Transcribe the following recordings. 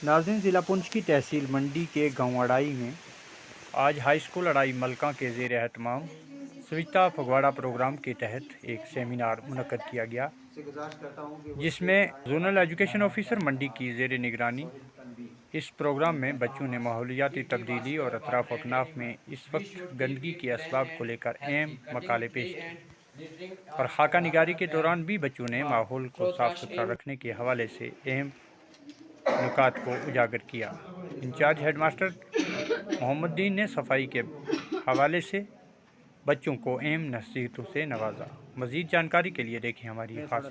नाज़रीन, ज़िला पुंछ की तहसील मंडी के गांव अड़ाई में आज हाई स्कूल अड़ाई मलका के ज़ेर एहतमाम स्वच्छता पखवाड़ा प्रोग्राम के तहत एक सेमिनार मुनक्कद किया गया, जिसमें जोनल एजुकेशन ऑफिसर मंडी की ज़ेर निगरानी इस प्रोग्राम में बच्चों ने माहौलियाती तब्दीली और अतराफ अकनाफ में इस वक्त गंदगी के असबाब को लेकर अहम मकाले पेश किए और खाका निगारी के दौरान भी बच्चों ने माहौल को साफ़ सुथरा रखने के हवाले से अहम नुकात को उजागर किया। इंचार्ज हेडमास्टर मोहम्मद दीन ने सफाई के हवाले से बच्चों को अहम नसीहतों से नवाजा। मज़ीद जानकारी के लिए देखें हमारी खास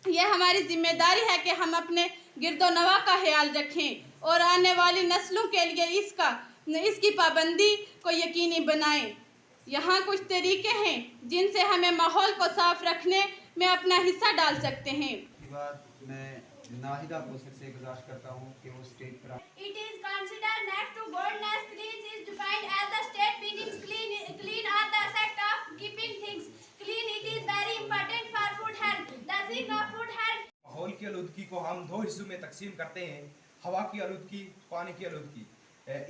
यह हमारी जिम्मेदारी है कि हम अपने गिरदोनवा का ख्याल रखें और आने वाली नस्लों के लिए इसकी पाबंदी को यकीनी बनाएं। यहाँ कुछ तरीके हैं जिनसे हमें माहौल को साफ रखने में अपना हिस्सा डाल सकते हैं। मैं नाहिदा कोसर से गुजारिश करता हूँ कि वो स्टेज पर It is considered next to godliness. Clean is defined as the state meaning clean are the act of keeping things clean. It is very important for food health. The thing of food health. माहौल की आलूदगी को हम दो हिस्सों में तकसीम करते हैं, हवा की आलूदगी, पानी की आलूदगी।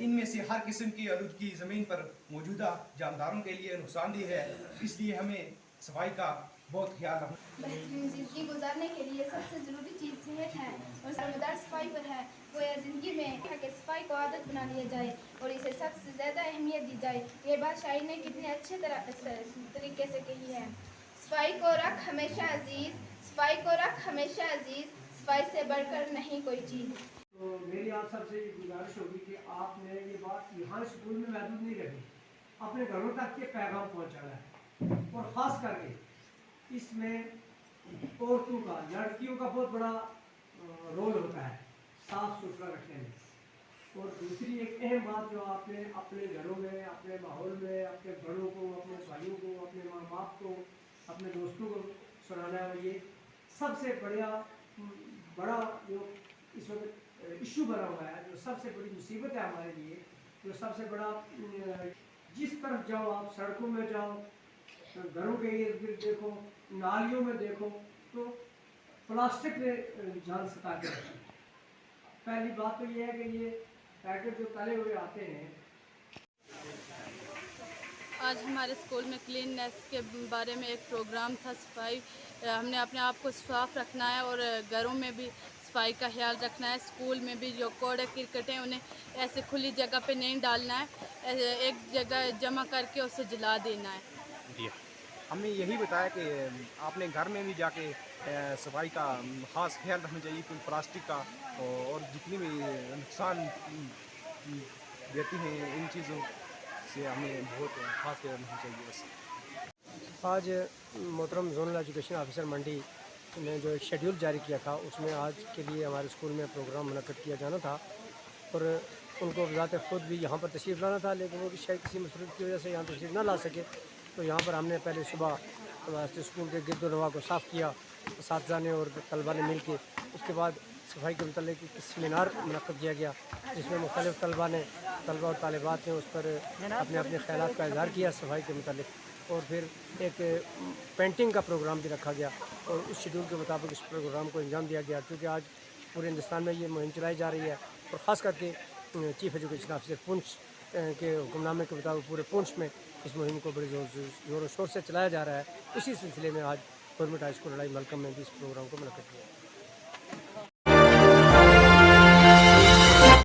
इनमें से हर किस्म की आलूदगी ज़मीन पर मौजूदा जानदारों के लिए नुकसानदेह है, इसलिए हमें सफाई का बहुत ख्याल रखना। बेहतरीन ज़िंदगी गुजारने के लिए सबसे ज़रूरी चीज़ सेहत है और ज़िम्मेदार सफाई पर है। गोया ज़िंदगी में कि सफाई को आदत बना लिया जाए और इसे सबसे ज़्यादा अहमियत दी जाए। ये बात शायर ने कितने अच्छे तरीके से कही है। सफाई को रख हमेशा अजीज़, सफाई को रख हमेशा अजीज़, सफाई से बढ़कर नहीं कोई चीज़। तो मेरी आप सबसे गुजारिश होगी कि आपने ये बात यहाँ स्कूल में महदूद नहीं रखी, अपने घरों तक के पैगाम पहुँचाना है और ख़ास करके इसमें औरतों का, लड़कियों का बहुत बड़ा रोल होता है साफ़ सुथरा रखने में। और दूसरी एक अहम बात जो आपने अपने घरों में, अपने माहौल में, अपने बड़ों को, अपने भाइयों को, अपने माँ बाप को, अपने दोस्तों को सुनाना है। ये सबसे बड़ा जो इस वक्त इशू बना हुआ है, जो सबसे बड़ी मुसीबत है हमारे लिए, जो सबसे बड़ा, जिस तरफ जाओ आप, सड़कों में जाओ, घरों के इर्द गिर्द देखो, नालियों में देखो, तो प्लास्टिक ने जान सता के रखी। पहली बात तो ये है कि ये पैकेट जो तले हुए आते हैं। आज हमारे स्कूल में क्लीननेस के बारे में एक प्रोग्राम था। सफाई, हमने अपने आप को साफ रखना है और घरों में भी सफाई का ख्याल रखना है। स्कूल में भी जो कूड़े करकट हैं उन्हें ऐसे खुली जगह पे नहीं डालना है, एक जगह जमा करके उसे जला देना है। हमने यही बताया कि आपने घर में भी जाके सफाई का ख़ास ख्याल रखना चाहिए, क्योंकि प्लास्टिक का और जितनी भी नुकसान देती हैं इन चीज़ों से हमें बहुत ख़ास ख्याल रखना चाहिए। बस आज मोहतरम जोनल एजुकेशन ऑफिसर मंडी ने जो एक शेड्यूल जारी किया था, उसमें आज के लिए हमारे स्कूल में प्रोग्राम मुनक्कद किया जाना था और उनको ज़ात खुद भी यहाँ पर तशरीफ़ लाना था, लेकिन वो भी शायद किसी मसरूफ़ की वजह से यहाँ तशरीफ़ ना ला सके। तो यहाँ पर हमने पहले सुबह स्कूल के गिरदोनवा को साफ़ किया, असातिज़ा ने और तलबा ने मिल के। उसके बाद सफाई के मतलब एक सेमिनार मुनक्कद किया गया, जिसमें मुख्तलिफ़ तलबा और तालिबात ने उस पर अपने अपने ख़यालात का इज़हार किया सफाई के मतलब। और फिर एक पेंटिंग का प्रोग्राम भी रखा गया और उस शेड्यूल के मुताबिक इस प्रोग्राम को अंजाम दिया गया, क्योंकि आज पूरे हिंदुस्तान में ये मुहिम चलाई जा रही है और ख़ास करके चीफ़ एजुकेशन ऑफिसर पुंछ के हुक्मनामे के मुताबिक पूरे पुंछ में इस मुहिम को बड़े ज़ोर शोर से चलाया जा रहा है। उसी सिलसिले में आज गवर्नमेंट हाई स्कूल अड़ाई मलकम में भी इस प्रोग्राम को मुनक्कद किया।